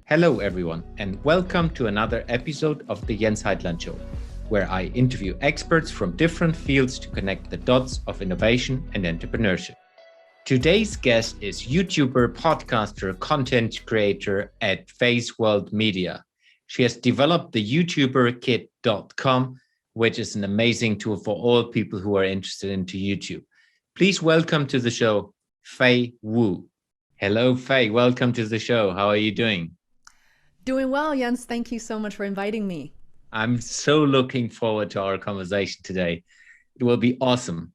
Hello, everyone, and welcome to another episode of the Jens Heitland Show, where I interview experts from different fields to connect the dots of innovation and entrepreneurship. Today's guest is YouTuber, podcaster, content creator at Feisworld Media. She has developed the YouTuberKit.com, which is an amazing tool for all people who are interested into YouTube. Please welcome to the show, Fei Wu. Hello, Fei. Welcome to the show. How are you doing? Doing well, Jens. Thank you so much for inviting me. I'm so looking forward to our conversation today. It will be awesome.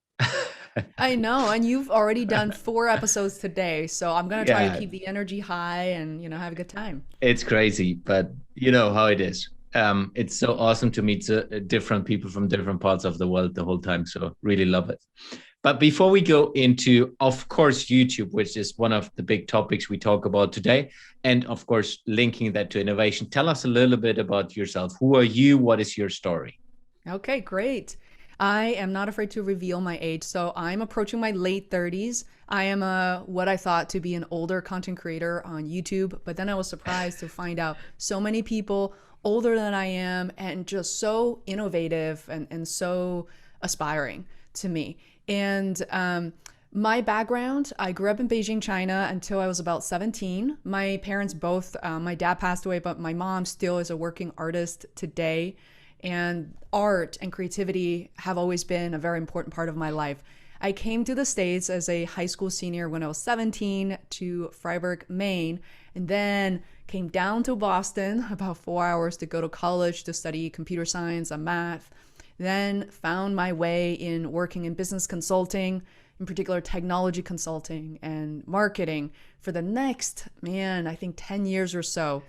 I know, and you've already done 4 episodes today, so I'm gonna try to Yeah, keep the energy high and have a good time. it's crazy, but you know how it is. It's so awesome to meet different people from different parts of the world the whole time. So really love it. But before we go into, of course, YouTube, which is one of the big topics we talk about today, and of course, linking that to innovation, tell us a little bit about yourself. Who are you? What is your story? Okay, great. I am not afraid to reveal my age, so I'm approaching my late 30s. I am what I thought to be an older content creator on YouTube, but then I was surprised to find out so many people older than I am and just so innovative and so aspiring to me. And my background, I grew up in Beijing, China until I was about 17. My parents both, my dad passed away, but my mom still is a working artist today. And art and creativity have always been a very important part of my life. I came to the States as a high school senior when I was 17 to Freiburg, Maine, and then came down to Boston about 4 hours to go to college to study computer science and math. Then found my way in working in business consulting, in particular technology consulting and marketing for the next, I think 10 years or so.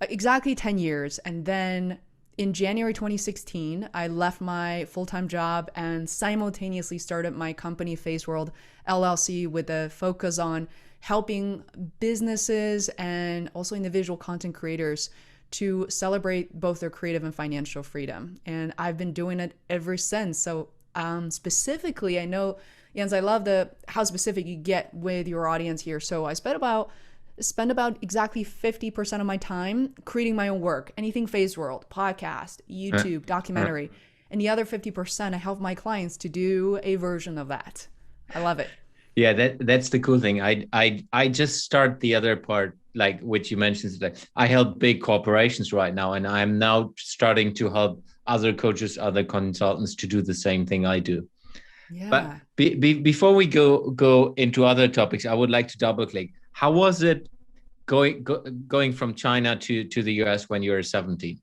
Exactly 10 years. And then in January 2016, I left my full-time job and simultaneously started my company, Feisworld LLC, with a focus on helping businesses and also individual content creators to celebrate both their creative and financial freedom. And I've been doing it ever since. So specifically, I know, Jens, I love how specific you get with your audience here. So I spend about exactly 50% of my time creating my own work, anything Feisworld, podcast, YouTube, documentary. And the other 50%, I help my clients to do a version of that. I love it. Yeah, that's the cool thing. I just start the other part, like which you mentioned today. I help big corporations right now, and I'm now starting to help other coaches, other consultants to do the same thing I do. But Yeah. before we go into other topics, I would like to double click. How was it going from China to the US when you were 17?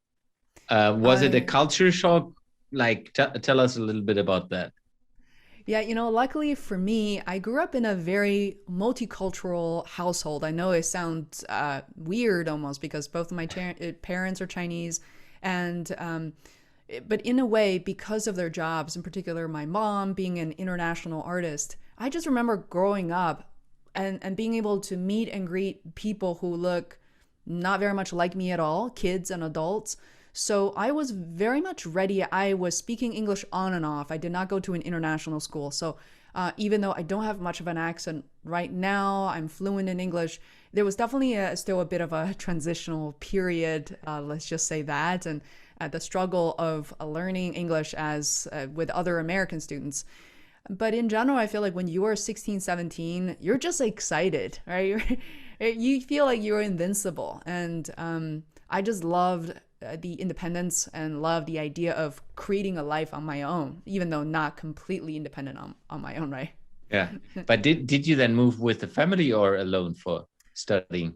Was it a I culture shock? Like, tell us a little bit about that. Yeah, luckily for me, I grew up in a very multicultural household. I know it sounds weird almost because both of my parents are Chinese, and but in a way, because of their jobs, in particular, my mom being an international artist, I just remember growing up and being able to meet and greet people who look not very much like me at all, kids and adults. So I was very much ready. I was speaking English on and off. I did not go to an international school. So even though I don't have much of an accent right now, I'm fluent in English. There was definitely still a bit of a transitional period, let's just say that, and the struggle of learning English as with other American students. But in general, I feel like when you are 16, 17, you're just excited, right? You feel like you're invincible. And I just loved the independence and love the idea of creating a life on my own, even though not completely independent on my own, right? Yeah. But did you then move with the family or alone for studying?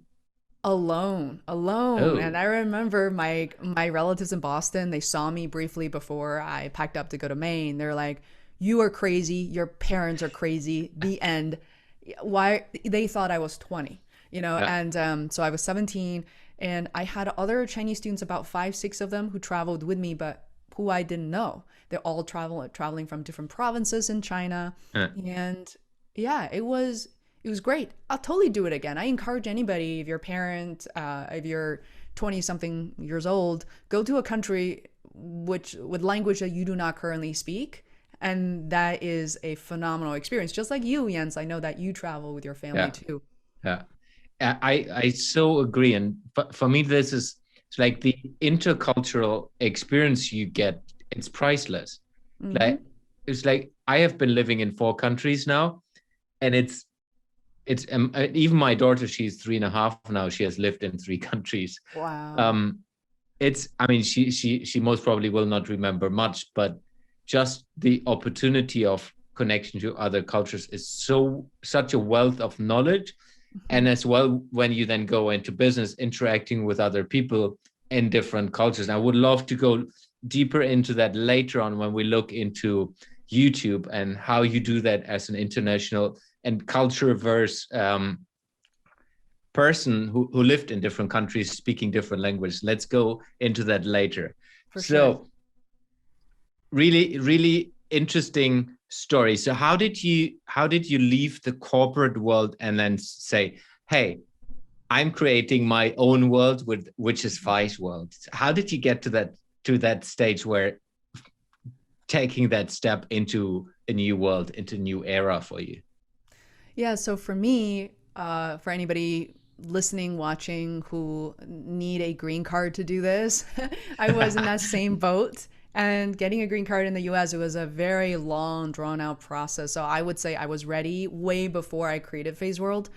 Alone. And Oh, I remember my relatives in Boston, they saw me briefly before I packed up to go to Maine. They're like, "You are crazy. Your parents are crazy." The end. Why they thought I was 20, yeah. and so I was 17, and I had other Chinese students, about 5, 6 of them, who traveled with me, but who I didn't know. They're all traveling from different provinces in China, Yeah. and yeah, it was great. I'll totally do it again. I encourage anybody, if you're 20 something years old, go to a country which with language that you do not currently speak. And that is a phenomenal experience. Just like you, Jens, I know that you travel with your family Yeah. too. Yeah. I so agree. And for me, this is it's like the intercultural experience you get. It's priceless. Mm-hmm. Like it's like I have been living in 4 countries now, and it's even my daughter, she's 3.5 now. She has lived in 3 countries. Wow. Um, it's I mean she most probably will not remember much, but just the opportunity of connection to other cultures is such a wealth of knowledge. And Mhm. as well, when you then go into business, interacting with other people in different cultures. I would love to go deeper into that later on when we look into YouTube and how you do that as an international and culture verse person who lived in different countries speaking different languages. Let's go into that later. For sure. So really, really interesting story. So how did you leave the corporate world and then say, hey, I'm creating my own world with which is Fei's world. How did you get to that stage where taking that step into a new world, into a new era for you? Yeah, so for me, for anybody listening, watching who need a green card to do this, I was in that same boat. And getting a green card in the US, it was a very long, drawn out process. So I would say I was ready way before I created Feisworld.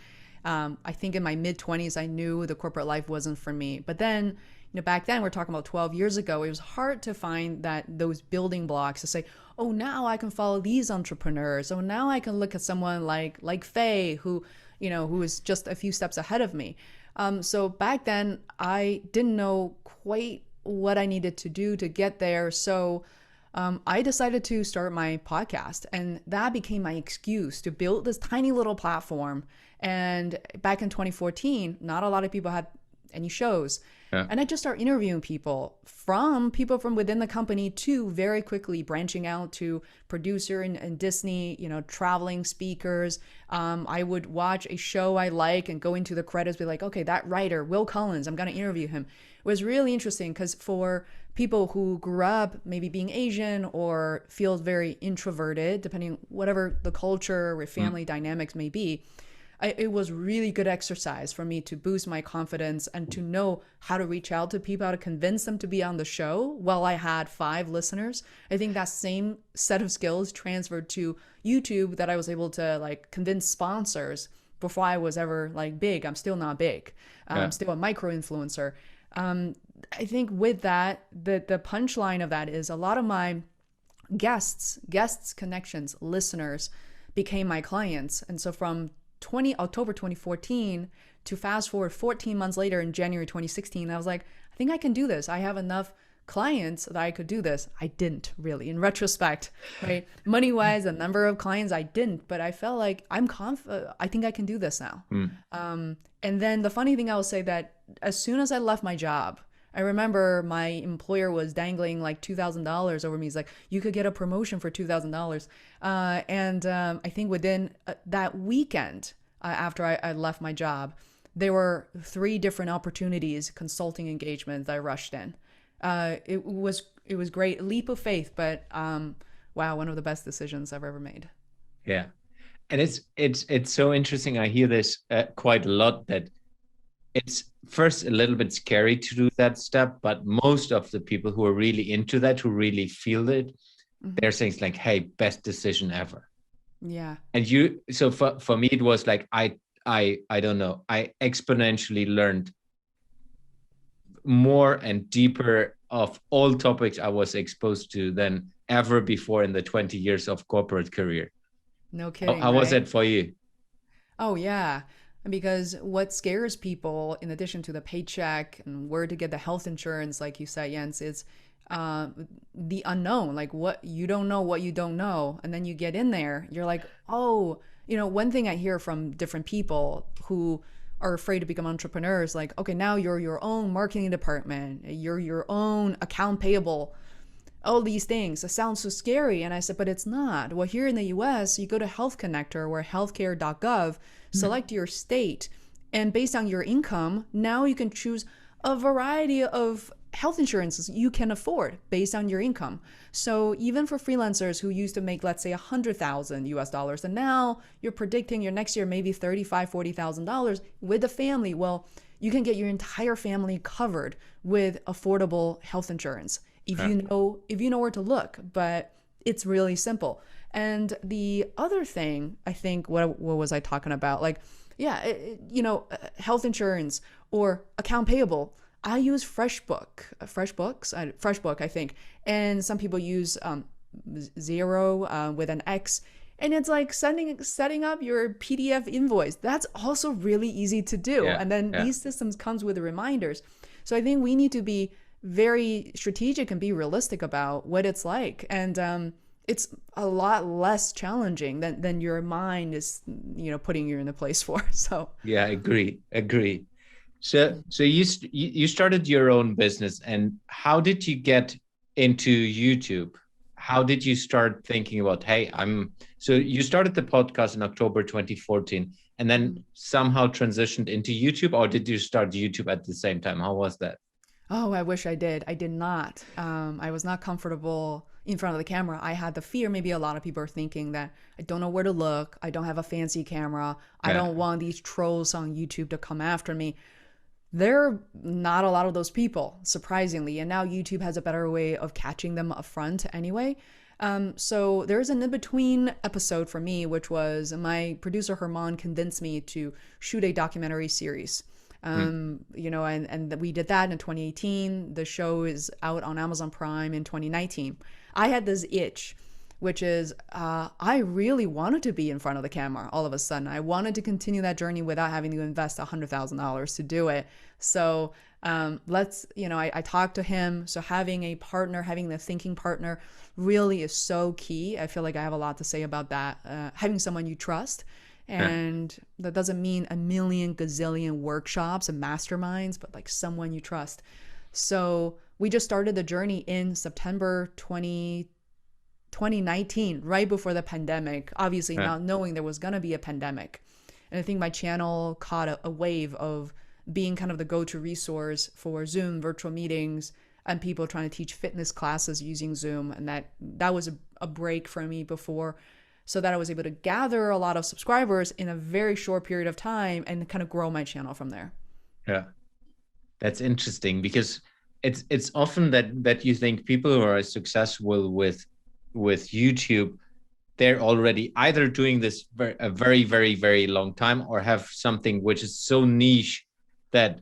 I think in my mid 20s, I knew the corporate life wasn't for me. But then, back then, we're talking about 12 years ago, it was hard to find those building blocks to say, oh, now I can follow these entrepreneurs. Oh, now I can look at someone like Fei, who is just a few steps ahead of me. So back then, I didn't know quite what I needed to do to get there. So I decided to start my podcast, and that became my excuse to build this tiny little platform. And back in 2014, not a lot of people had any shows. Yeah. And I just started interviewing people from within the company to very quickly branching out to producer and Disney, traveling speakers. I would watch a show I like and go into the credits, be like, okay, that writer, Will Collins, I'm going to interview him. It was really interesting because for people who grew up maybe being Asian or feel very introverted, depending whatever the culture or family dynamics may be, it was really good exercise for me to boost my confidence and to know how to reach out to people, how to convince them to be on the show while I had 5 listeners. I think that same set of skills transferred to YouTube, that I was able to convince sponsors before I was ever big. I'm still not big. I'm still a micro influencer. I think with that, the punchline of that is a lot of my guests, connections, listeners became my clients. And so from October 2014 to fast forward 14 months later in January 2016, I was like, I think I can do this. I have enough clients that I could do this. I didn't really, in retrospect, right? Money wise, a number of clients I didn't, but I felt like I think I can do this now. And then the funny thing, I will say that as soon as I left my job, I remember my employer was dangling like $2,000 over me. He's like, you could get a promotion for $2,000. And I think within that weekend, after I left my job, there were 3 different opportunities, consulting engagements I rushed in. It was great, leap of faith, but wow, one of the best decisions I've ever made. Yeah. And it's so interesting. I hear this quite a lot, that it's first a little bit scary to do that step, but most of the people who are really into that, who really feel it, they're saying it's like, hey, best decision ever. Yeah. And so for me, it was like, I don't know, I exponentially learned more and deeper of all topics I was exposed to than ever before in the 20 years of corporate career. No How, kidding, how was right? it for you? Oh, yeah. Because what scares people, in addition to the paycheck and where to get the health insurance, like you said, Jens, is the unknown. Like what you don't know, what you don't know. And then you get in there, you're like, oh, one thing I hear from different people who are afraid to become entrepreneurs, like, okay, now you're your own marketing department, you're your own account payable, all these things. It sounds so scary. And I said, but it's not. Well, here in the US, you go to Health Connector or healthcare.gov, select your state, and based on your income, now you can choose a variety of health insurances you can afford based on your income. So even for freelancers who used to make, let's say, 100,000 US dollars, and now you're predicting your next year maybe $35,000, $40,000 with a family, well, you can get your entire family covered with affordable health insurance if you know where to look. But it's really simple. And the other thing, I think, what was I talking about? Like, yeah, health insurance or account payable. I use FreshBook, I think. And some people use Zero with an X. And it's like setting up your PDF invoice. That's also really easy to do. Yeah, And then these systems comes with reminders. So I think we need to be very strategic and be realistic about what it's like. And it's a lot less challenging than your mind is, putting you in a place for. So yeah, agree. So you started your own business, and how did you get into YouTube? How did you start thinking about, hey, so you started the podcast in October 2014 and then somehow transitioned into YouTube, or did you start YouTube at the same time? How was that? Oh, I wish I did. I did not. I was not comfortable in front of the camera. I had the fear. Maybe a lot of people are thinking that I don't know where to look. I don't have a fancy camera. I don't want these trolls on YouTube to come after me. There are not a lot of those people, surprisingly. And now YouTube has a better way of catching them up front anyway. So there's an in-between episode for me, which was my producer Herman convinced me to shoot a documentary series. And we did that in 2018. The show is out on Amazon Prime in 2019. I had this itch, which is I really wanted to be in front of the camera all of a sudden. I wanted to continue that journey without having to invest $100,000 to do it. So I talked to him. So having a partner, having the thinking partner really is so key. I feel like I have a lot to say about that. Having someone you trust. And that doesn't mean a million gazillion workshops and masterminds, but like someone you trust. So we just started the journey in September 2019, right before the pandemic, obviously not knowing there was going to be a pandemic. And I think my channel caught a wave of being kind of the go-to resource for Zoom virtual meetings and people trying to teach fitness classes using Zoom. And that was a break for me before, so that I was able to gather a lot of subscribers in a very short period of time and kind of grow my channel from there. Yeah, that's interesting, because it's often that you think people who are successful with YouTube, they're already either doing this a very, very, very long time, or have something which is so niche that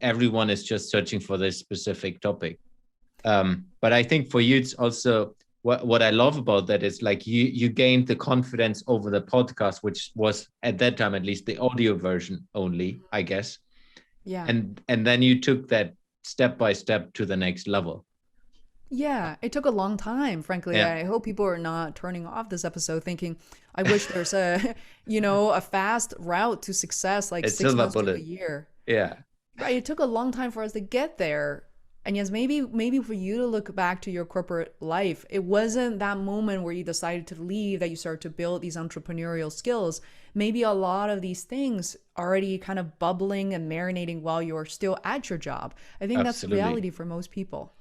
everyone is just searching for this specific topic. But I think for you, it's also what I love about that is like you gained the confidence over the podcast, which was at that time, at least, the audio version only, I guess. Yeah. And then you took that step by step to the next level. Yeah, it took a long time, frankly. Yeah. I hope people are not turning off this episode thinking, I wish there's a fast route to success, like 6 months to a year. Yeah. Right. It took a long time for us to get there. And yes, maybe for you to look back to your corporate life, it wasn't that moment where you decided to leave that you started to build these entrepreneurial skills. Maybe a lot of these things already kind of bubbling and marinating while you're still at your job. I think that's the reality for most people.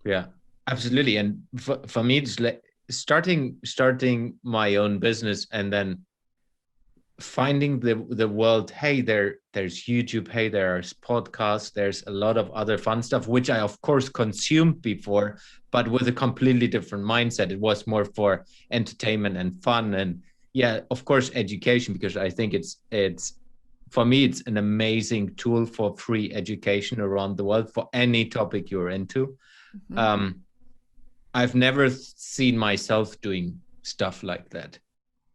Yeah, absolutely. And for me, it's like starting my own business and then finding the world. Hey, there's YouTube. Hey, there's podcasts. There's a lot of other fun stuff, which I of course consumed before, but with a completely different mindset. It was more for entertainment and fun, and yeah, of course, education, because I think it's for me, it's an amazing tool for free education around the world for any topic you're into. Mm-hmm. I've never seen myself doing stuff like that.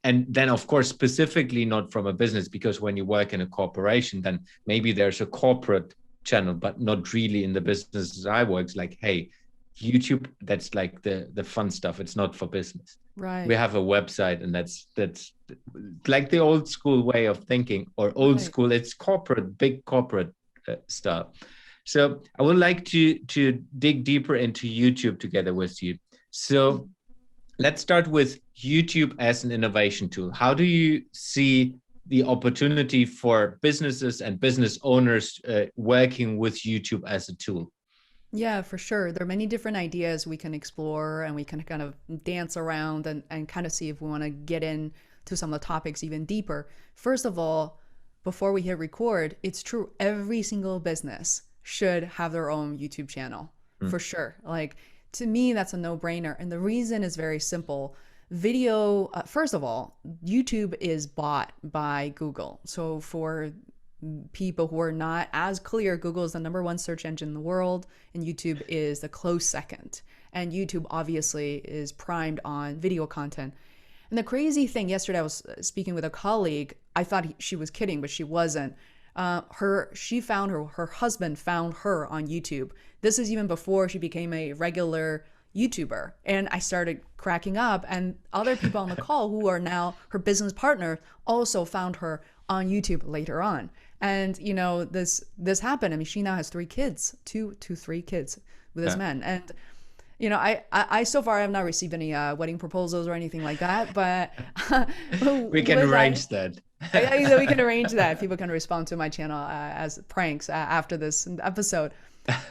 And then, of course, specifically not from a business, because when you work in a corporation, then maybe there's a corporate channel, but not really in the businesses I work. It's like, hey, YouTube, that's like the fun stuff. It's not for business. Right. We have a website, and that's like the old school way of thinking, or old school. It's corporate, big corporate stuff. So I would like to dig deeper into YouTube together with you. So let's start with YouTube as an innovation tool. How do you see the opportunity for businesses and business owners working with YouTube as a tool? Yeah, for sure. There are many different ideas we can explore and we can kind of dance around and kind of see if we want to get into some of the topics even deeper. First of all, before we hit record, it's true. Every single business should have their own YouTube channel for sure. Like to me, that's a no-brainer. And the reason is very simple. Video, first of all, YouTube is bought by Google. So for people who are not as clear, Google is the number one search engine in the world, and YouTube is the close second. And YouTube obviously is primed on video content. And the crazy thing, yesterday I was speaking with a colleague. I thought she was kidding, but she wasn't. Her husband found her on YouTube. This is even before she became a regular YouTuber. And I started cracking up, and other people on the call who are now her business partner also found her on YouTube later on. And you know, this happened. I mean, she now has 3 kids, three kids with this man. And you know, I so far have not received any wedding proposals or anything like that, but we can arrange that. We can arrange that. People can respond to my channel as pranks after this episode.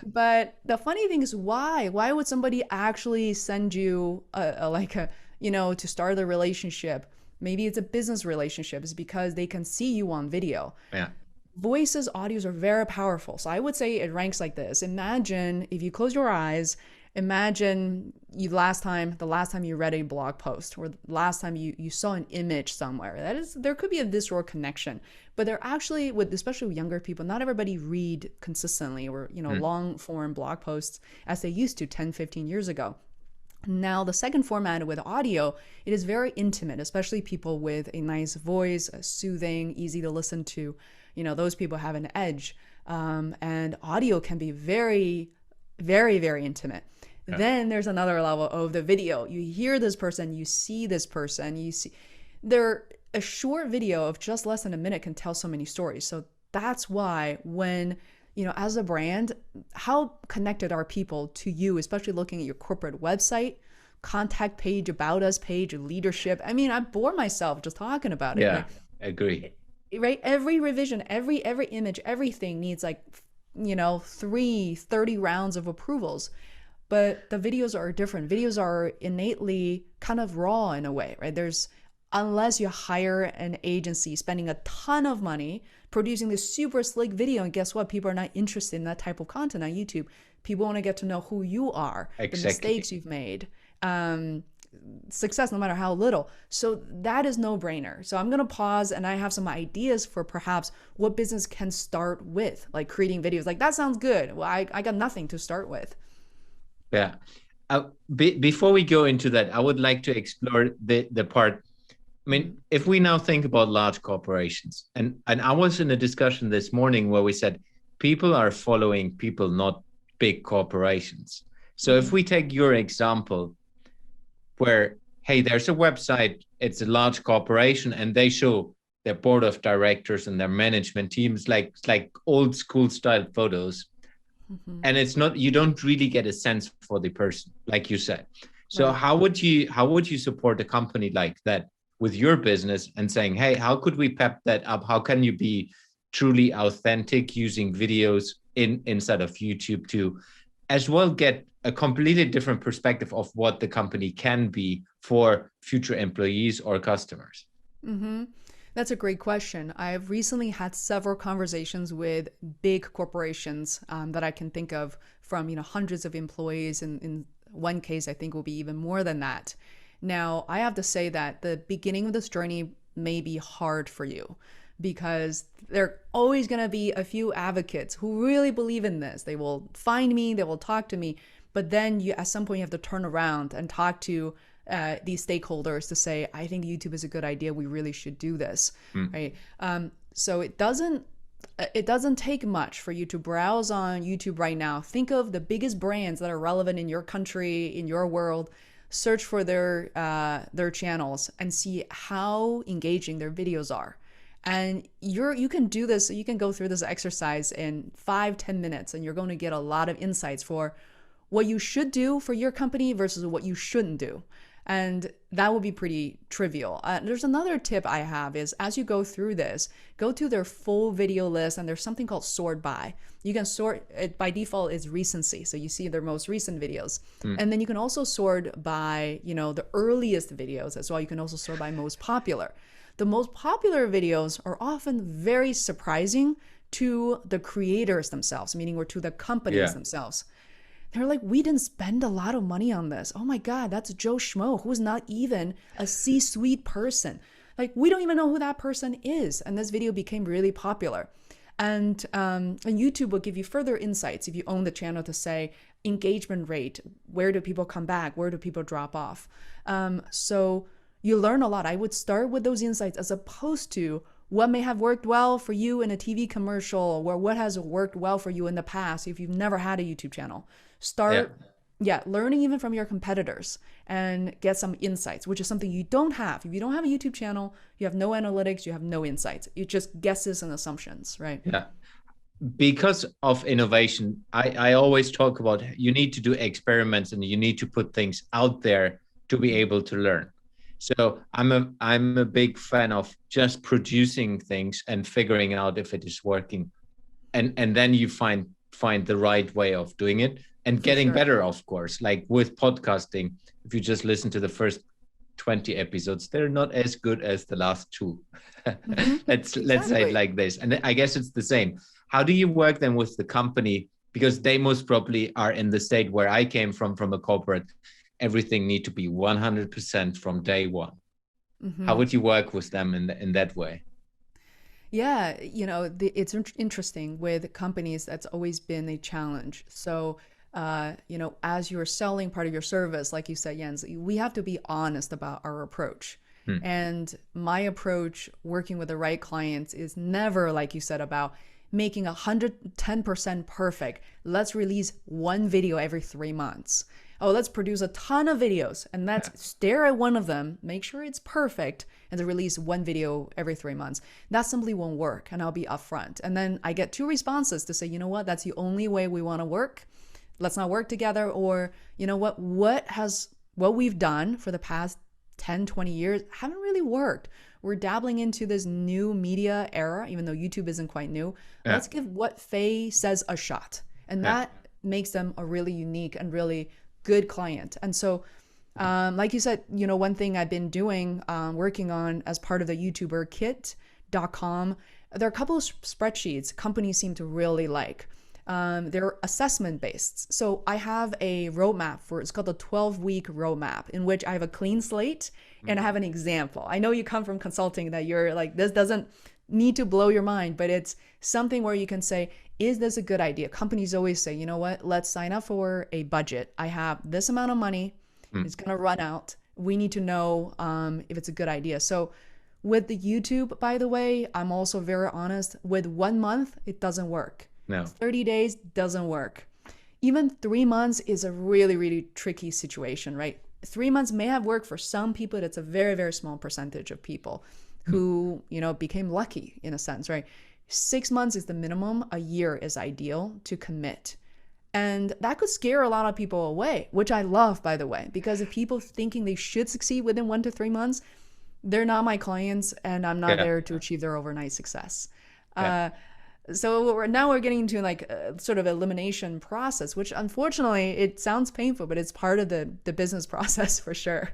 But the funny thing is, why would somebody actually send you to start a relationship? Maybe it's a business relationship. It's because they can see you on video. Yeah. Voices, audios are very powerful. So I would say it ranks like this. Imagine if you close your eyes, imagine the last time you read a blog post, or the last time you saw an image somewhere. There could be a visceral connection, but they're actually, especially with younger people, not everybody read consistently or long form blog posts as they used to 10, 15 years ago. Now, the second format with audio, it is very intimate, especially people with a nice voice, soothing, easy to listen to. Those people have an edge. And audio can be very, very, very intimate. Yeah. Then there's another level of the video. You hear this person, you see this person, a short video of just less than a minute can tell so many stories. So that's why when, as a brand, how connected are people to you, especially looking at your corporate website, contact page, about us page, leadership. I mean, I bore myself just talking about it. Yeah, right? I agree. Right? Every revision, every image, everything needs 30 rounds of approvals. But the videos are different. Videos are innately kind of raw in a way, right? Unless you hire an agency spending a ton of money producing this super slick video, and guess what? People are not interested in that type of content on YouTube. People want to get to know who you are, exactly. The mistakes you've made, success, no matter how little. So that is no brainer. So I'm going to pause, and I have some ideas for perhaps what business can start with, like creating videos. Like, that sounds good. Well, I got nothing to start with. Yeah. Before we go into that, I would like to explore the part. I mean, if we now think about large corporations, and I was in a discussion this morning where we said people are following people, not big corporations. So if we take your example where, hey, there's a website, it's a large corporation, and they show their board of directors and their management teams like old school style photos. Mm-hmm. And it's not, you don't really get a sense for the person, like you said. So right. How would you support a company like that with your business and saying, hey, how could we pep that up? How can you be truly authentic using videos inside of YouTube to as well get a completely different perspective of what the company can be for future employees or customers? Mm-hmm. That's a great question. I've recently had several conversations with big corporations that I can think of from hundreds of employees. And in one case, I think will be even more than that. Now, I have to say that the beginning of this journey may be hard for you because there are always going to be a few advocates who really believe in this. They will find me, they will talk to me, but then at some point you have to turn around and talk to these stakeholders to say, I think YouTube is a good idea. We really should do this, right? So it doesn't take much for you to browse on YouTube right now. Think of the biggest brands that are relevant in your country, in your world. Search for their channels and see how engaging their videos are. And you can do this. You can go through this exercise in 5-10 minutes, and you're going to get a lot of insights for what you should do for your company versus what you shouldn't do. And that would be pretty trivial. There's another tip I have is as you go through this, go to their full video list, and there's something called sort by. You can sort it by default is recency. So you see their most recent videos. And then you can also sort by, the earliest videos as well. You can also sort by most popular. The most popular videos are often very surprising to the creators themselves, meaning or to the companies themselves. They're like, we didn't spend a lot of money on this. Oh my God, that's Joe Schmo, who's not even a C-suite person. Like, we don't even know who that person is. And this video became really popular. And YouTube will give you further insights if you own the channel to say engagement rate, where do people come back, where do people drop off? So you learn a lot. I would start with those insights as opposed to what may have worked well for you in a TV commercial, or what has worked well for you in the past if you've never had a YouTube channel. Start learning even from your competitors and get some insights, which is something you don't have. If you don't have a YouTube channel, you have no analytics, you have no insights. It's just guesses and assumptions, right? Yeah. Because of innovation, I always talk about you need to do experiments and you need to put things out there to be able to learn. So I'm a big fan of just producing things and figuring out if it is working, and then you find the right way of doing it and getting better, of course. Like with podcasting, if you just listen to the first 20 episodes, they're not as good as the last two. Let's say it like this. And I guess it's the same. How do you work then with the company? Because they most probably are in the state where I came from a corporate. Everything need to be 100% from day one. How would you work with them in that way? Yeah, it's interesting with companies. That's always been a challenge. So, as you're selling part of your service, like you said, Jens, we have to be honest about our approach. And my approach working with the right clients is never, like you said, about making 110% perfect. Let's release one video every 3 months. Oh, let's produce a ton of videos and let's stare at one of them, make sure it's perfect, and to release one video every 3 months. That simply won't work, and I'll be upfront. And then I get two responses to say, you know what, that's the only way we want to work. Let's not work together. Or, you know what we've done for the past 10, 20 years haven't really worked. We're dabbling into this new media era, even though YouTube isn't quite new. Let's give what Fei says a shot. And that makes them a really unique and really good client. And so, like you said, one thing I've been doing, working on as part of the YouTuber kit.com, there are a couple of spreadsheets companies seem to really like. They're assessment based. So I have a roadmap it's called the 12-week roadmap, in which I have a clean slate and I have an example. I know you come from consulting that you're like, this doesn't need to blow your mind, but it's something where you can say, is this a good idea? Companies always say, you know what, let's sign up for a budget. I have this amount of money. It's going to run out. We need to know if it's a good idea. So with the YouTube, by the way, I'm also very honest. With 1 month, it doesn't work. No. 30 days doesn't work. Even 3 months is a really, really tricky situation, right? 3 months may have worked for some people. It's a very, very small percentage of people who, became lucky in a sense, right? 6 months is the minimum. A year is ideal to commit. And that could scare a lot of people away, which I love, by the way, because if people thinking they should succeed within 1 to 3 months, they're not my clients, and I'm not there to achieve their overnight success. So we're getting into like a sort of elimination process, which unfortunately it sounds painful, but it's part of the business process for sure.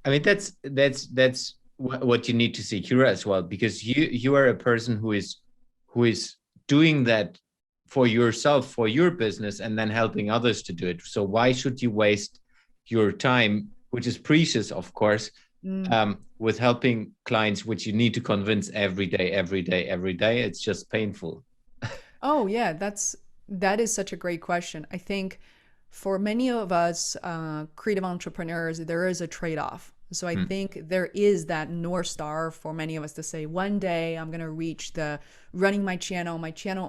I mean, that's what you need to secure as well, because you are a person who is doing that for yourself, for your business, and then helping others to do it. So why should you waste your time, which is precious, of course, with helping clients, which you need to convince every day? It's just painful. Oh yeah, that is such a great question. I think for many of us creative entrepreneurs, there is a trade-off. So I think there is that North Star for many of us to say, one day I'm going to reach the running my channel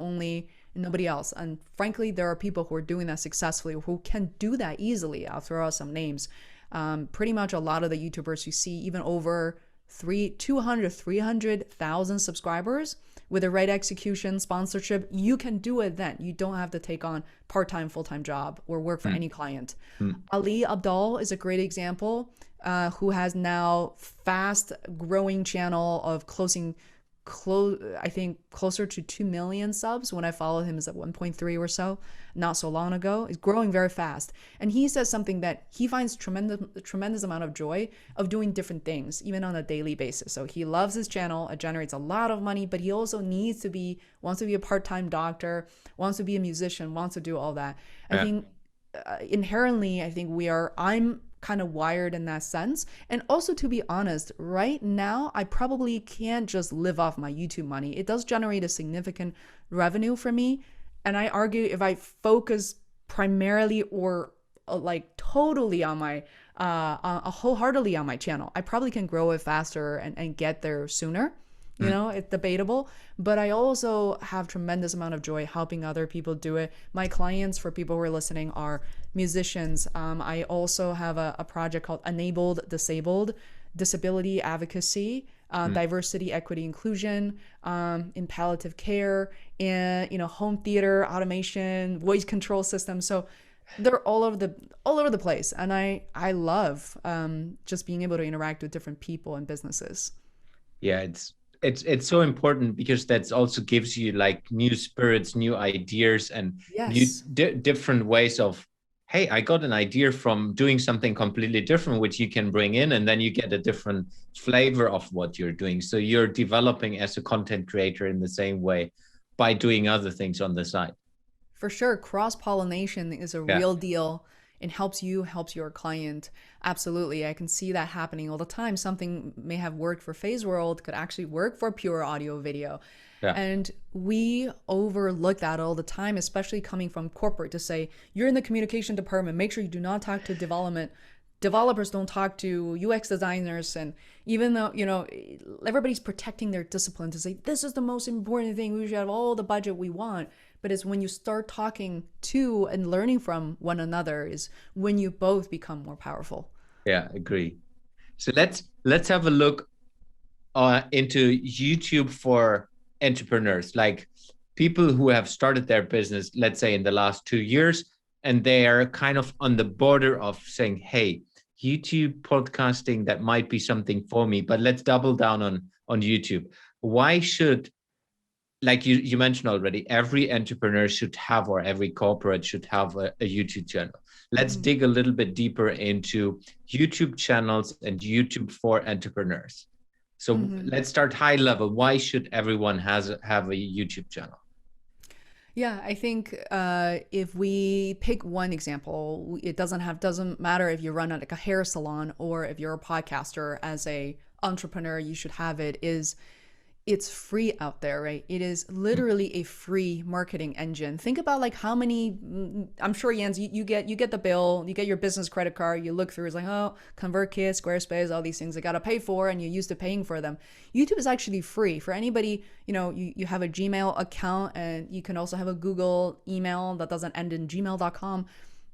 only, and nobody else. And frankly, there are people who are doing that successfully, who can do that easily. I'll throw out some names. Pretty much a lot of the YouTubers you see, even over 200, 300,000 subscribers with the right execution, sponsorship, you can do it then. You don't have to take on part-time, full-time job or work for any client. Ali Abdal is a great example, who has now fast growing channel of I think closer to 2 million subs. When I followed him, is at 1.3 or so, not so long ago. It's growing very fast. And he says something that he finds tremendous amount of joy of doing different things, even on a daily basis. So he loves his channel. It generates a lot of money, but he also wants to be a part-time doctor, wants to be a musician, wants to do all that. I think inherently, I'm kind of wired in that sense. And also, to be honest, right now, I probably can't just live off my YouTube money. It does generate a significant revenue for me. And I argue if I focus primarily or like totally on my, wholeheartedly on my channel, I probably can grow it faster and get there sooner. You know, it's debatable, but I also have tremendous amount of joy helping other people do it. My clients, for people who are listening, are musicians. I also have a project called Enabled Disabled, Disability Advocacy, Diversity, Equity, Inclusion, in palliative care, and home theater, automation, voice control systems. So they're all over the place, and I love just being able to interact with different people and businesses. Yeah, it's so important, because that also gives you like new spirits, new ideas, and new different ways of, hey, I got an idea from doing something completely different, which you can bring in, and then you get a different flavor of what you're doing. So you're developing as a content creator in the same way by doing other things on the side. For sure, cross-pollination is a real deal. It helps your client. Absolutely. I can see that happening all the time. Something may have worked for Feisworld could actually work for pure audio video. And we overlook that all the time, especially coming from corporate, to say, you're in the communication department, make sure you do not talk to developers don't talk to UX designers. And even though, everybody's protecting their discipline to say, this is the most important thing, we should have all the budget we want. But it's when you start talking to and learning from one another is when you both become more powerful. Yeah, agree. So let's have a look into YouTube for entrepreneurs, like people who have started their business, let's say in the last 2 years, and they are kind of on the border of saying, hey, YouTube podcasting, that might be something for me, but let's double down on YouTube. Why should, like you mentioned already, every entrepreneur should have, or every corporate should have a YouTube channel. Let's dig a little bit deeper into YouTube channels and YouTube for entrepreneurs. So let's start high level. Why should everyone have a YouTube channel? Yeah, I think if we pick one example, it doesn't matter if you run like a hair salon or if you're a podcaster. As a entrepreneur, you should have it. It's free out there, right? It is literally a free marketing engine. Think about like how many, I'm sure, Jens, you get the bill, you get your business credit card, you look through, it's like, oh, ConvertKit, Squarespace, all these things I got to pay for, and you're used to paying for them. YouTube is actually free for anybody. You have a Gmail account, and you can also have a Google email that doesn't end in gmail.com.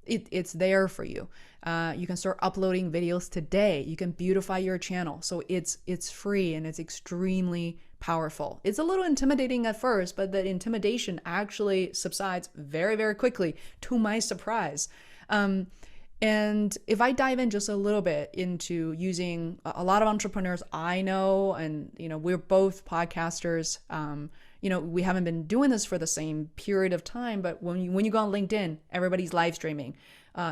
It's there for you. You can start uploading videos today. You can beautify your channel. So it's free, and it's extremely powerful. It's a little intimidating at first, but the intimidation actually subsides very, very quickly, to my surprise. And if I dive in just a little bit into using a lot of entrepreneurs I know, and we're both podcasters. We haven't been doing this for the same period of time, but when you go on LinkedIn, everybody's live streaming,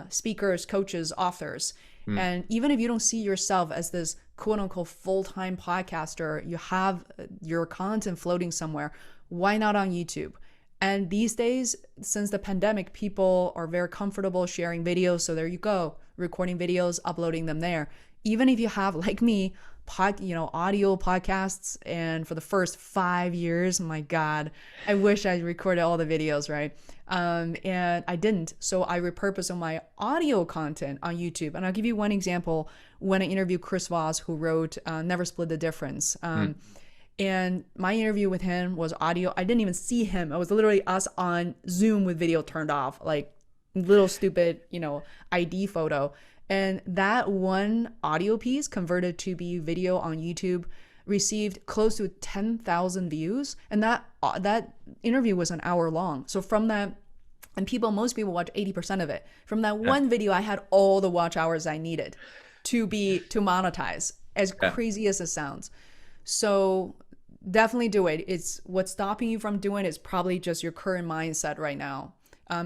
speakers, coaches, authors. And even if you don't see yourself as this quote unquote full-time podcaster, you have your content floating somewhere. Why not on YouTube? And these days, since the pandemic, people are very comfortable sharing videos. So there you go, recording videos, uploading them there. Even if you have, like me, audio podcasts, and for the first 5 years, my God, I wish I recorded all the videos, right? And I didn't. So I repurposed my audio content on YouTube. And I'll give you one example. When I interviewed Chris Voss, who wrote Never Split the Difference. And my interview with him was audio. I didn't even see him. It was literally us on Zoom with video turned off, like little stupid, ID photo. And that one audio piece converted to be video on YouTube received close to 10,000 views. And that interview was an hour long. So from that, and most people watch 80% of it. From that one video, I had all the watch hours I needed to monetize, as crazy as it sounds. So definitely do it. It's what's stopping you from doing is probably just your current mindset right now.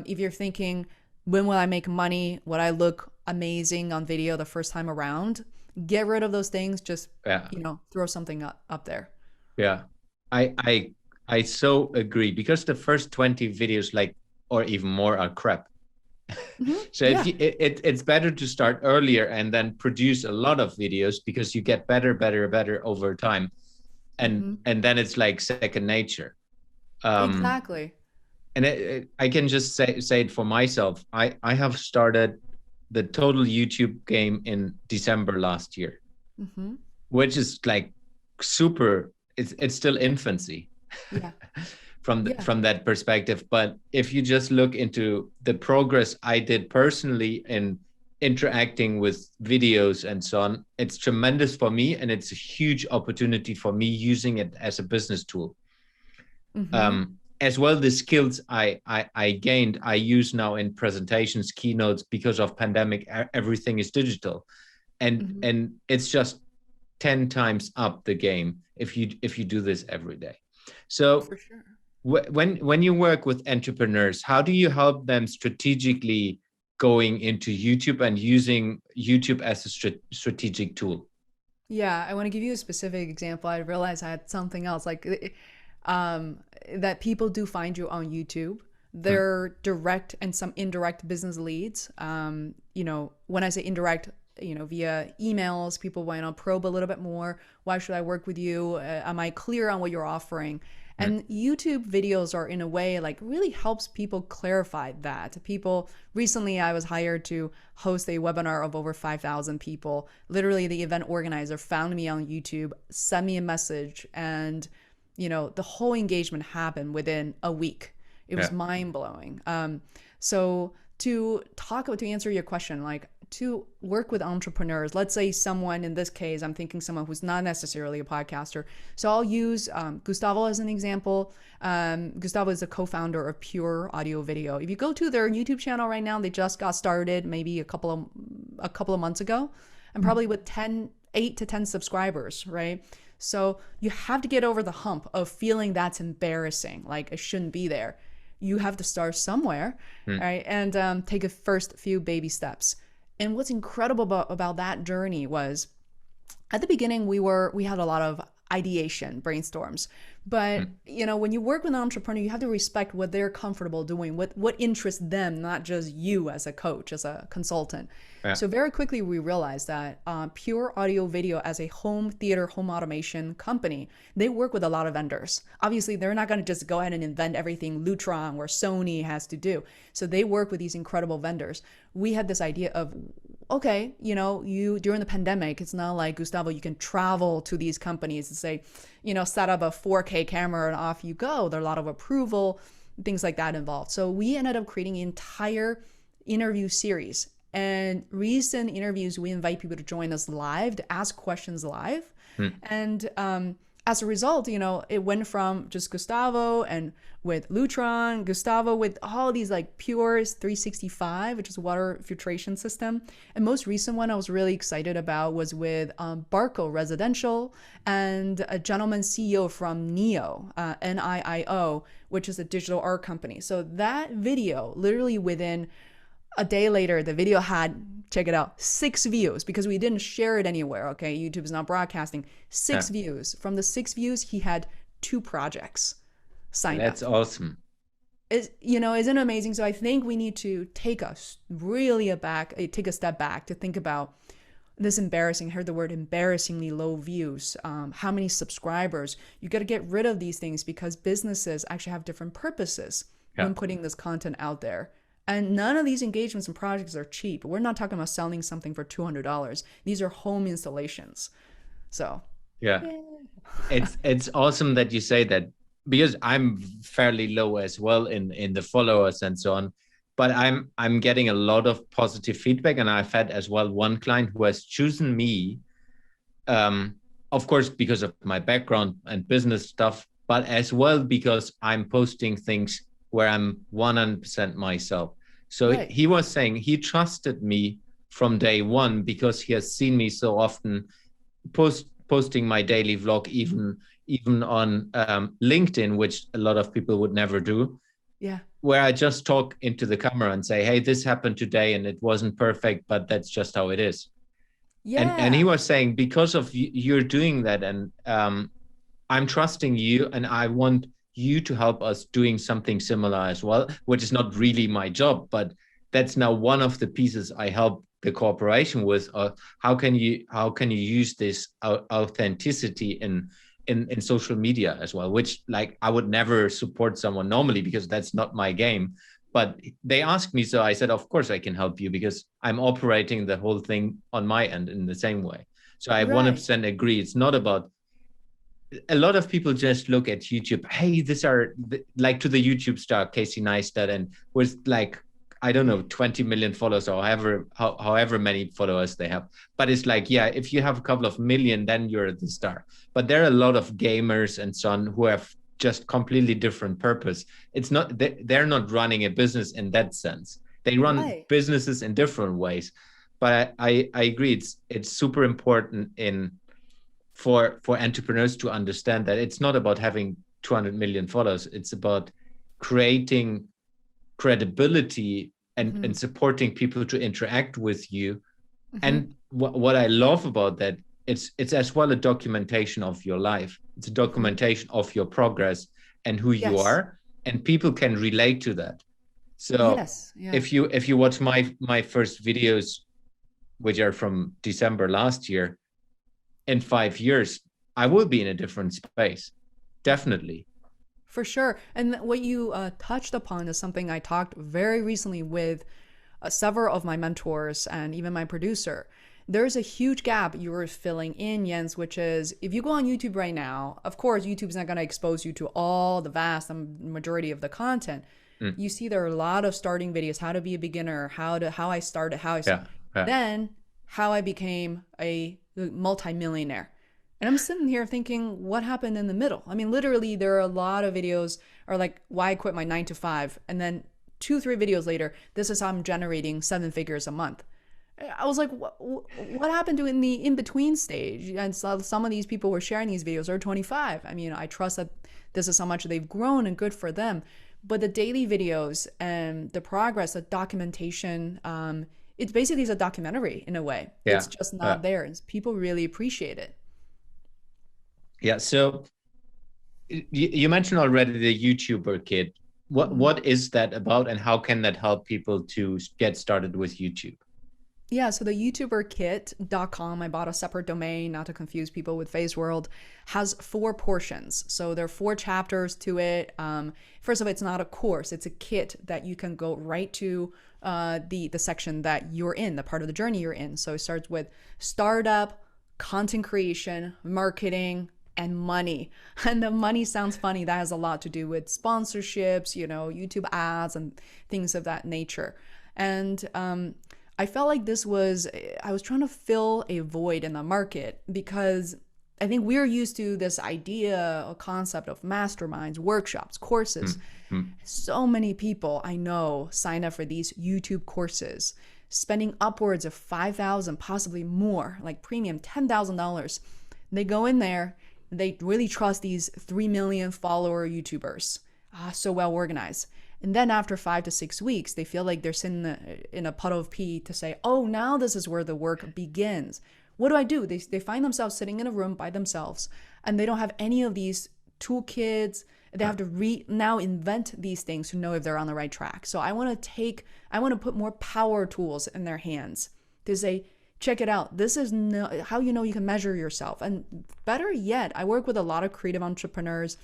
If you're thinking, when will I make money? Would I look amazing on video the first time around? Get rid of those things. Just, throw something up there. Yeah, I so agree, because the first 20 videos, or even more, are crap. So if it's better to start earlier and then produce a lot of videos, because you get better over time, and then it's like second nature. Exactly. And I can just say it for myself. I have started the total YouTube game in December last year, which is like super. It's still infancy. Yeah. From that perspective. But if you just look into the progress I did personally in interacting with videos and so on, it's tremendous for me, and it's a huge opportunity for me using it as a business tool. As well, the skills I gained, I use now in presentations, keynotes. Because of pandemic, everything is digital, and it's just 10 times up the game if you do this every day. So for sure. When you work with entrepreneurs, how do you help them strategically going into YouTube and using YouTube as a strategic tool? Yeah, I want to give you a specific example. I realized I had something else that people do find you on YouTube. They're direct and some indirect business leads. When I say indirect, via emails, people want to probe a little bit more. Why should I work with you? Am I clear on what you're offering? And YouTube videos are, in a way, really helps people clarify that. Recently I was hired to host a webinar of over 5,000 people. Literally, the event organizer found me on YouTube, sent me a message, and the whole engagement happened within a week. It was mind blowing. So to answer your question, to work with entrepreneurs, let's say someone, in this case, I'm thinking someone who's not necessarily a podcaster. So I'll use Gustavo as an example. Gustavo is a co-founder of Pure Audio Video. If you go to their YouTube channel right now, they just got started maybe a couple of months ago, and probably with 8 to 10 subscribers, right? So you have to get over the hump of feeling that's embarrassing, like it shouldn't be there. You have to start somewhere, right? And take a first few baby steps. And what's incredible about that journey was, at the beginning, we had a lot of ideation, brainstorms. But when you work with an entrepreneur, you have to respect what they're comfortable doing, what interests them, not just you as a coach, as a consultant. So very quickly we realized that Pure Audio Video, as a home theater, home automation company, they work with a lot of vendors. Obviously, they're not going to just go ahead and invent everything Lutron or Sony has to do. So they work with these incredible vendors. We had this idea of, okay, you during the pandemic, it's not like, Gustavo, you can travel to these companies and say, set up a 4K camera and off you go. There are a lot of approval, things like that involved. So we ended up creating an entire interview series. And recent interviews, we invite people to join us live, to ask questions live. And as a result, it went from just Gustavo and with Lutron, Gustavo with all these Pure's 365, which is a water filtration system. And most recent one I was really excited about was with Barco Residential and a gentleman CEO from NIO, NIIO, which is a digital art company. So that video, literally within a day later, the video had, check it out, 6 views, because we didn't share it anywhere. Okay, YouTube is not broadcasting. 6 views. From the 6 views, he had 2 projects signed up. That's awesome. Isn't it amazing? So I think we need to take a step back to think about this embarrassing. I heard the word embarrassingly low views. How many subscribers? You got to get rid of these things, because businesses actually have different purposes when putting this content out there. And none of these engagements and projects are cheap. We're not talking about selling something for $200. These are home installations. So it's awesome that you say that, because I'm fairly low as well in the followers and so on. but I'm getting a lot of positive feedback, and I've had as well one client who has chosen me, of course, because of my background and business stuff, but as well because I'm posting things where I'm 100% myself. So Right. he was saying he trusted me from day one because he has seen me so often posting my daily vlog, even on LinkedIn, which a lot of people would never do, Yeah. where I just talk into the camera and say, hey, this happened today and it wasn't perfect, but that's just how it is. And he Yeah. was saying, because of you're doing that, and I'm trusting you, and I want you to help us doing something similar as well, which is not really my job, but that's now one of the pieces I help the corporation with. How can you use this authenticity in social media as well, which, like, I would never support someone normally because that's not my game. But they asked me, so I said, of course I can help you, because I'm operating the whole thing on my end in the same way. So I Right. 100% agree. It's not about, a lot of people just look at YouTube. Hey, these are like, to the YouTube star Casey Neistat, and with, like, I don't know, 20 million followers, or however many followers they have. But it's like, yeah, if you have a couple of million, then you're the star. But there are a lot of gamers and so on who have just completely different purpose. It's not, they're not running a business in that sense. They run Right. businesses in different ways. But I agree, it's super important for entrepreneurs to understand that it's not about having 200 million followers. It's about creating credibility Mm-hmm. and supporting people to interact with you. Mm-hmm. And what I love about that, it's as well a documentation of your life. It's a Mm-hmm. documentation of your progress and who you Yes. are, and people can relate to that. So Yes. Yeah. if you watch my first videos, which are from December last year, in 5 years, I will be in a different space. Definitely. For sure. And what you touched upon is something I talked very recently with several of my mentors and even my producer. There's a huge gap you were filling in, Jens, which is, if you go on YouTube right now, of course, YouTube's not going to expose you to all the vast majority of the content. Mm. You see there are a lot of starting videos, how to be a beginner, how I started, Yeah. Yeah. then how I became a multimillionaire. And I'm sitting here thinking, what happened in the middle? I mean, literally, there are a lot of videos are like, why I quit my 9 to 5. And then 2, 3 videos later, this is how I'm generating 7 figures a month. I was like, what happened to in the in between stage? And so some of these people who are sharing these videos are 25. I mean, I trust that this is how much they've grown and good for them. But the daily videos and the progress, the documentation, it's basically a documentary in a way. Yeah. It's just Yeah. not there. People really appreciate it. Yeah. So you mentioned already the YouTuber kit. Mhm. What is that about, and how can that help people to get started with YouTube? Yeah, so the YouTuberKit.com, I bought a separate domain, not to confuse people with Feisworld, has 4 portions. So there are 4 chapters to it. First of all, it's not a course, it's a kit that you can go right to the section that you're in, the part of the journey you're in. So it starts with startup, content creation, marketing, and money. And the money sounds funny. That has a lot to do with sponsorships, YouTube ads and things of that nature. And I felt like I was trying to fill a void in the market, because I think we're used to this idea or concept of masterminds, workshops, courses. Mm. Mm. So many people I know sign up for these YouTube courses, spending upwards of 5,000, possibly more, like premium $10,000. They go in there, they really trust these 3 million follower YouTubers, so well organized. And then after 5 to 6 weeks, they feel like they're sitting in a puddle of pee to say, oh, now this is where the work begins. What do? They find themselves sitting in a room by themselves, and they don't have any of these toolkits. They have to now invent these things to know if they're on the right track. So I want to put more power tools in their hands to say, check it out. This is how you can measure yourself. And better yet, I work with a lot of creative entrepreneurs.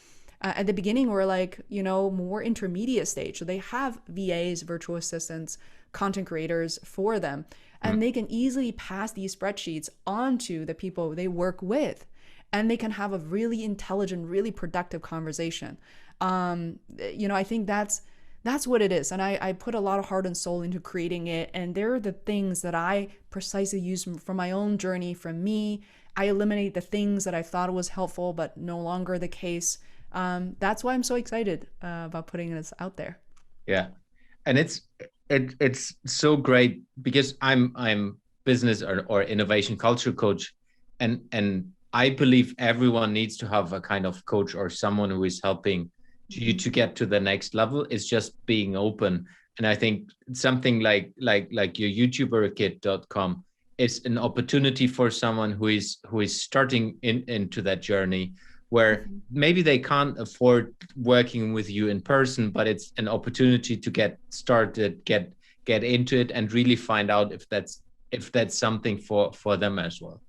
At the beginning, we're like, more intermediate stage. So they have VAs, virtual assistants, content creators for them, and they can easily pass these spreadsheets onto the people they work with, and they can have a really intelligent, really productive conversation. I think that's That's what it is. And I put a lot of heart and soul into creating it. And they're the things that I precisely use from my own journey, from me. I eliminate the things that I thought was helpful, but no longer the case. That's why I'm so excited about putting this out there. Yeah. And it's so great because I'm business or innovation culture coach, and I believe everyone needs to have a kind of coach or someone who is helping you to get to the next level. It's just being open. And I think something like your YouTuberKit.com is an opportunity for someone who is starting into that journey, where maybe they can't afford working with you in person, but it's an opportunity to get started, get into it, and really find out if that's something for them as well.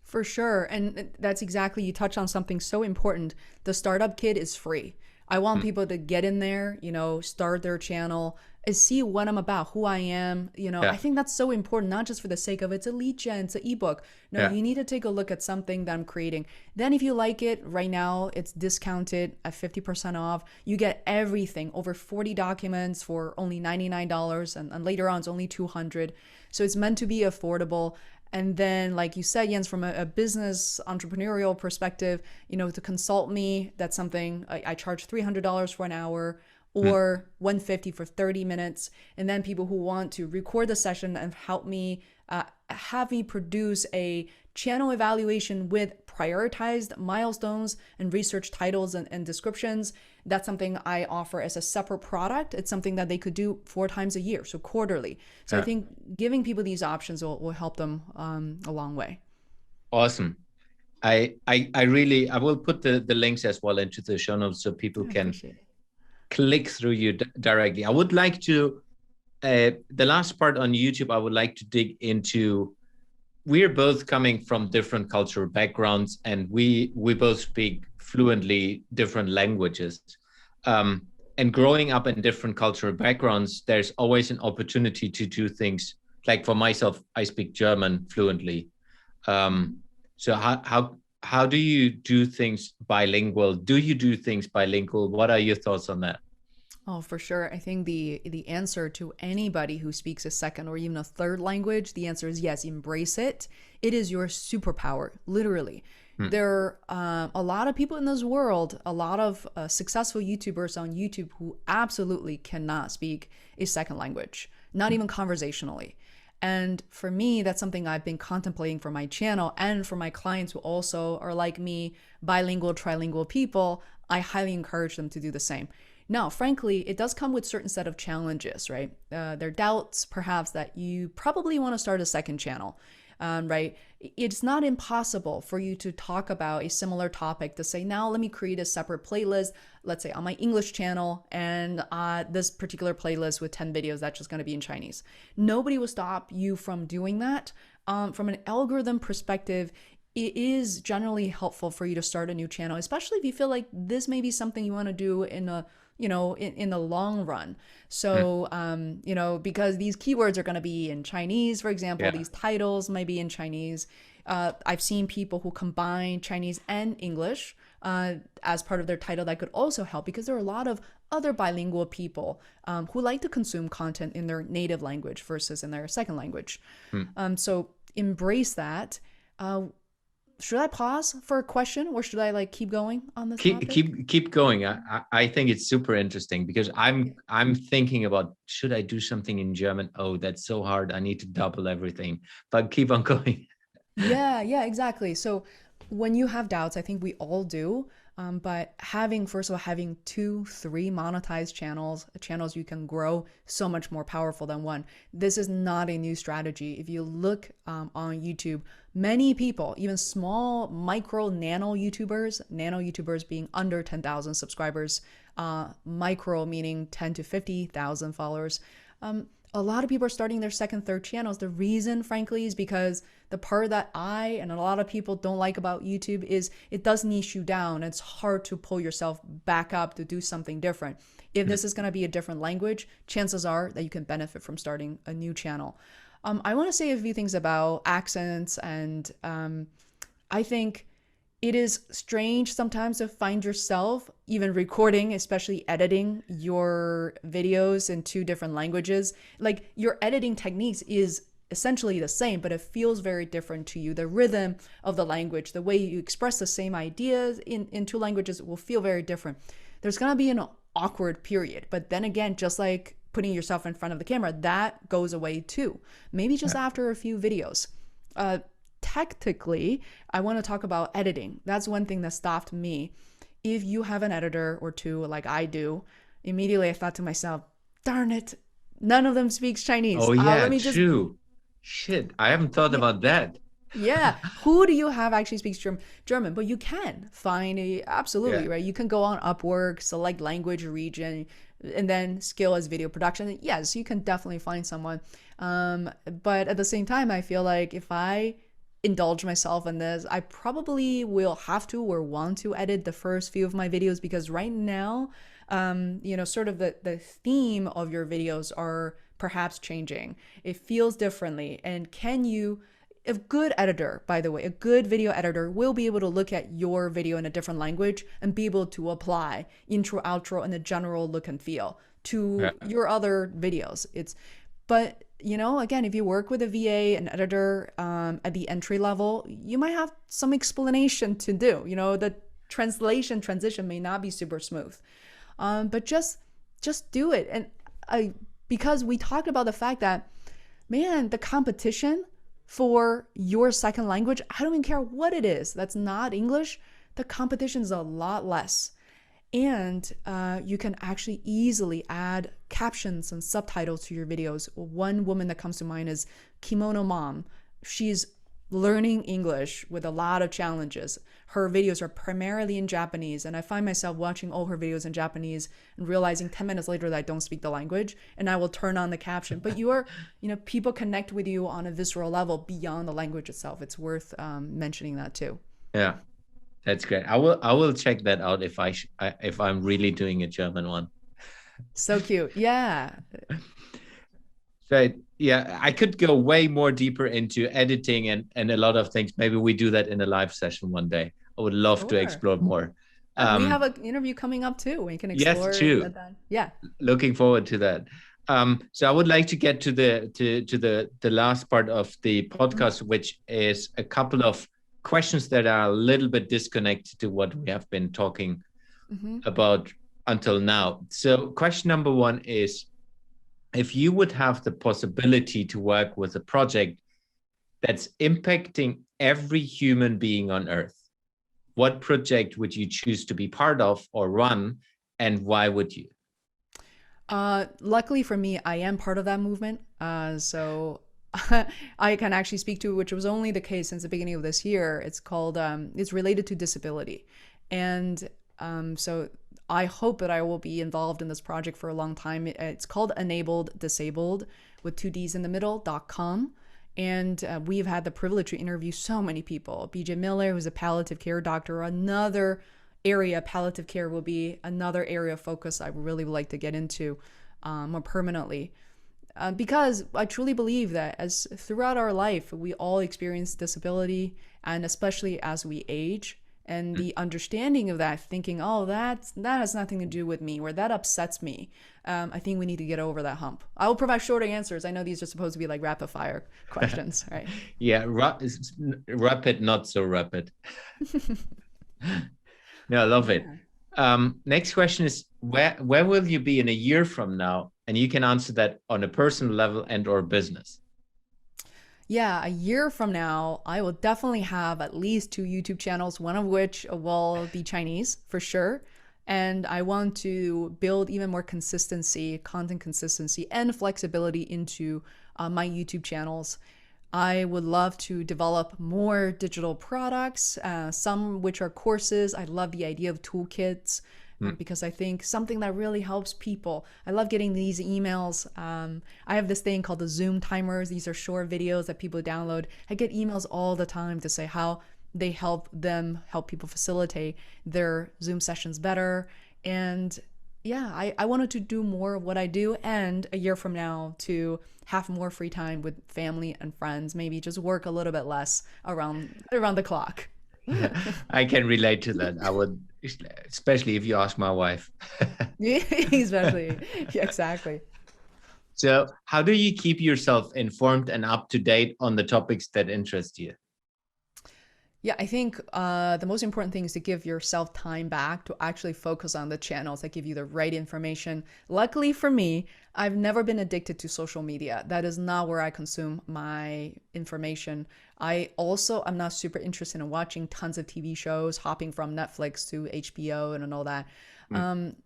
For sure. And that's exactly, you touch on something so important. The startup kit is free. I want people to get in there, start their channel and see what I'm about, who I am. I Yeah. think that's so important, not just for the sake of it's a lead gen, it's an ebook. No, Yeah. you need to take a look at something that I'm creating. Then if you like it, right now it's discounted at 50% off. You get everything, over 40 documents for only $99, and later on it's only 200. So it's meant to be affordable. And then, like you said, Jens, from a business entrepreneurial perspective, to consult me, that's something I charge $300 for an hour or $150 for 30 minutes. And then people who want to record the session and help me, have me produce a channel evaluation with prioritized milestones and research titles and descriptions. That's something I offer as a separate product. It's something that they could do 4 times a year, so quarterly. So I think giving people these options will help them a long way. Awesome. I will put the links as well into the show notes so people I can appreciate it. click through you directly. I would like to, the last part on YouTube, I would like to dig into, we're both coming from different cultural backgrounds, and we both speak fluently different languages. And growing up in different cultural backgrounds, there's always an opportunity to do things. Like for myself, I speak German fluently. So how do you do things bilingual? Do you do things bilingual? What are your thoughts on that? Oh, for sure. I think the answer to anybody who speaks a second or even a third language, the answer is yes, embrace it. It is your superpower, literally. There are a lot of people in this world, a lot of successful YouTubers on YouTube who absolutely cannot speak a second language, not even conversationally. And for me, that's something I've been contemplating for my channel and for my clients who also are like me, bilingual, trilingual people. I highly encourage them to do the same. Now, frankly, it does come with certain set of challenges, right? There are doubts, perhaps, that you probably want to start a second channel, right? It's not impossible for you to talk about a similar topic to say, now let me create a separate playlist, let's say on my English channel, and this particular playlist with 10 videos that's just going to be in Chinese. Nobody will stop you from doing that. From an algorithm perspective, it is generally helpful for you to start a new channel, especially if you feel like this may be something you want to do in the long run. So, because these keywords are going to be in Chinese, for example, Yeah. these titles might be in Chinese. I've seen people who combine Chinese and English as part of their title. That could also help, because there are a lot of other bilingual people who like to consume content in their native language versus in their second language. So embrace that. Should I pause for a question, or should I keep going on this topic? Keep going. I think it's super interesting because I'm thinking about, should I do something in German? Oh, that's so hard. I need to double everything. But keep on going. Yeah, exactly. So when you have doubts, I think we all do. But first of all, having 2, 3 monetized channels you can grow, so much more powerful than one. This is not a new strategy. If you look on YouTube, many people, even small, micro, nano YouTubers being under 10,000 subscribers, micro meaning 10 to 50,000 followers. A lot of people are starting their second, third channels. The reason, frankly, is because the part that I and a lot of people don't like about YouTube is it does niche you down. It's hard to pull yourself back up to do something different. If this is going to be a different language, chances are that you can benefit from starting a new channel. I want to say a few things about accents, and I think it is strange sometimes to find yourself even recording, especially editing your videos in two different languages. Like your editing techniques is essentially the same, but it feels very different to you. The rhythm of the language, the way you express the same ideas in two languages will feel very different. There's going to be an awkward period. But then again, just like putting yourself in front of the camera, that goes away too. Maybe just after a few videos. Tactically, I want to talk about editing. That's one thing that stopped me. If you have an editor or two like I do, immediately I thought to myself, darn it, none of them speaks Chinese. Oh yeah, let me just true. Shit, I haven't thought about that. Yeah. Who do you have actually speaks German? But you can find absolutely, Yeah. right? You can go on Upwork, select language region, and then skill as video production. Yes, you can definitely find someone. But at the same time, I feel like if I indulge myself in this, I probably will have to or want to edit the first few of my videos because right now, sort of the theme of your videos are perhaps changing. It feels differently. And a good editor, by the way, a good video editor will be able to look at your video in a different language and be able to apply intro, outro, and the general look and feel to your other videos. But again, if you work with a VA, an editor at the entry level, you might have some explanation to do. The transition may not be super smooth, but just do it. And because we talked about the fact that, man, the competition for your second language, I don't even care what it is, that's not English, the competition is a lot less. And you can actually easily add captions and subtitles to your videos. One woman that comes to mind is Kimono Mom. She's learning English with a lot of challenges. Her videos are primarily in Japanese, and I find myself watching all her videos in Japanese and realizing 10 minutes later that I don't speak the language, and I will turn on the caption. But people connect with you on a visceral level beyond the language itself. It's worth mentioning that too. Yeah, that's great. I will check that out if I'm really doing a German one. So cute. Yeah. So yeah, I could go way more deeper into editing and a lot of things. Maybe we do that in a live session one day. I would love to explore more. We have an interview coming up too. We can explore. Yes, true. Yeah. Looking forward to that. So I would like to get to the last part of the podcast, which is a couple of questions that are a little bit disconnected to what we have been talking about until now. So question number one is, if you would have the possibility to work with a project that's impacting every human being on Earth, what project would you choose to be part of or run, and why would you? Luckily for me, I am part of that movement. So I can actually speak to, which was only the case since the beginning of this year. It's called, it's related to disability. And so I hope that I will be involved in this project for a long time. It's called Enabled Disabled with 2 Ds in the middle.com. And we've had the privilege to interview so many people. BJ Miller, who's a palliative care doctor, another area, palliative care will be another area of focus I really would like to get into more permanently. Because I truly believe that as throughout our life, we all experience disability, and especially as we age. And the understanding of that, thinking, oh, that has nothing to do with me, or that upsets me. I think we need to get over that hump. I will provide shorter answers. I know these are supposed to be like rapid fire questions, right? Yeah, rapid, not so rapid. No, I love it. Next question is, where will you be in a year from now? And you can answer that on a personal level and or business. Yeah, a year from now, I will definitely have at least 2 YouTube channels, one of which will be Chinese for sure. And I want to build even more consistency, content consistency, and flexibility into my YouTube channels. I would love to develop more digital products, some which are courses. I love the idea of toolkits. Because I think something that really helps people. I love getting these emails. I have this thing called the Zoom timers. These are short videos that people download. I get emails all the time to say how they help people facilitate their Zoom sessions better. And yeah, I wanted to do more of what I do, and a year from now to have more free time with family and friends, maybe just work a little bit less around the clock. Yeah, I can relate to that. I would, especially if you ask my wife. Especially. Yeah, exactly. So, how do you keep yourself informed and up to date on the topics that interest you? Yeah, I think the most important thing is to give yourself time back to actually focus on the channels that give you the right information. Luckily for me, I've never been addicted to social media. That is not where I consume my information. I'm not super interested in watching tons of TV shows, hopping from Netflix to HBO and all that. Mm.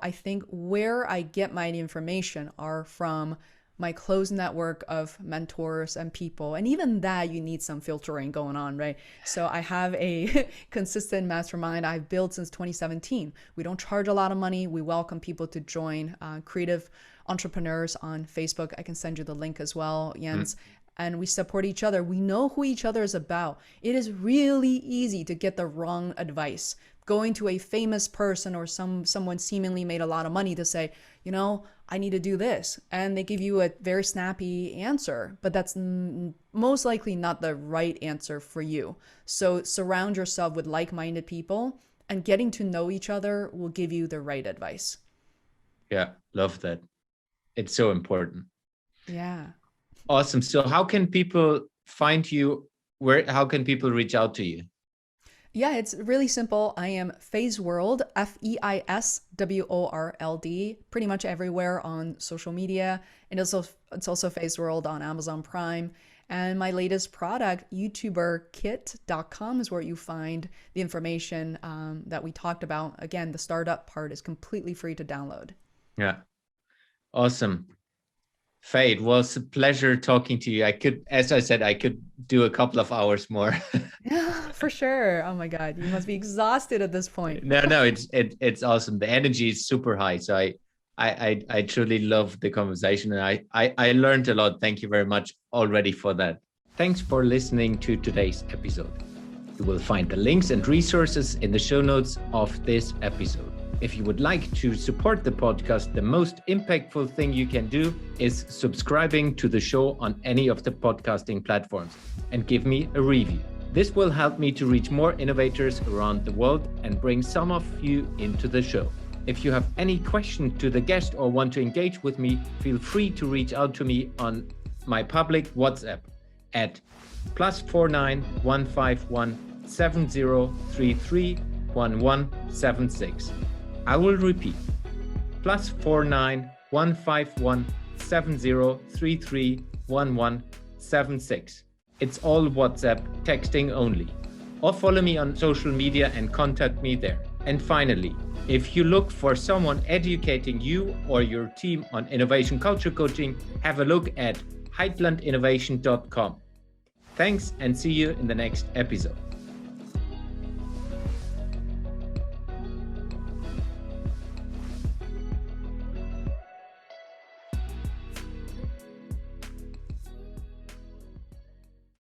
I think where I get my information are from my close network of mentors and people. And even that, you need some filtering going on, right? So I have a consistent mastermind I've built since 2017. We don't charge a lot of money. We welcome people to join creative entrepreneurs on Facebook. I can send you the link as well, Jens. And we support each other. We know who each other is about. It is really easy to get the wrong advice. Going to a famous person or someone seemingly made a lot of money to say, I need to do this. And they give you a very snappy answer, but that's most likely not the right answer for you. So surround yourself with like-minded people, and getting to know each other will give you the right advice. Yeah, love that. It's so important. Yeah. Awesome. So how can people find you? How can people reach out to you? Yeah, it's really simple. I am Feisworld, Feisworld, pretty much everywhere on social media. And it's also Feisworld on Amazon Prime. And my latest product, YouTuberKit.com, is where you find the information that we talked about. Again, the startup part is completely free to download. Yeah. Awesome. Fei, it was a pleasure talking to you. As I said, I could do a couple of hours more. Yeah, for sure. Oh my God, you must be exhausted at this point. No, it's awesome. The energy is super high. So I truly love the conversation, and I learned a lot. Thank you very much already for that. Thanks for listening to today's episode. You will find the links and resources in the show notes of this episode. If you would like to support the podcast, the most impactful thing you can do is subscribing to the show on any of the podcasting platforms and give me a review. This will help me to reach more innovators around the world and bring some of you into the show. If you have any question to the guest or want to engage with me, feel free to reach out to me on my public WhatsApp at +49 151 7033 1176. I will repeat, +49 151 7033 1176. It's all WhatsApp, texting only. Or follow me on social media and contact me there. And finally, if you look for someone educating you or your team on innovation culture coaching, have a look at heitlandinnovation.com. Thanks, and see you in the next episode.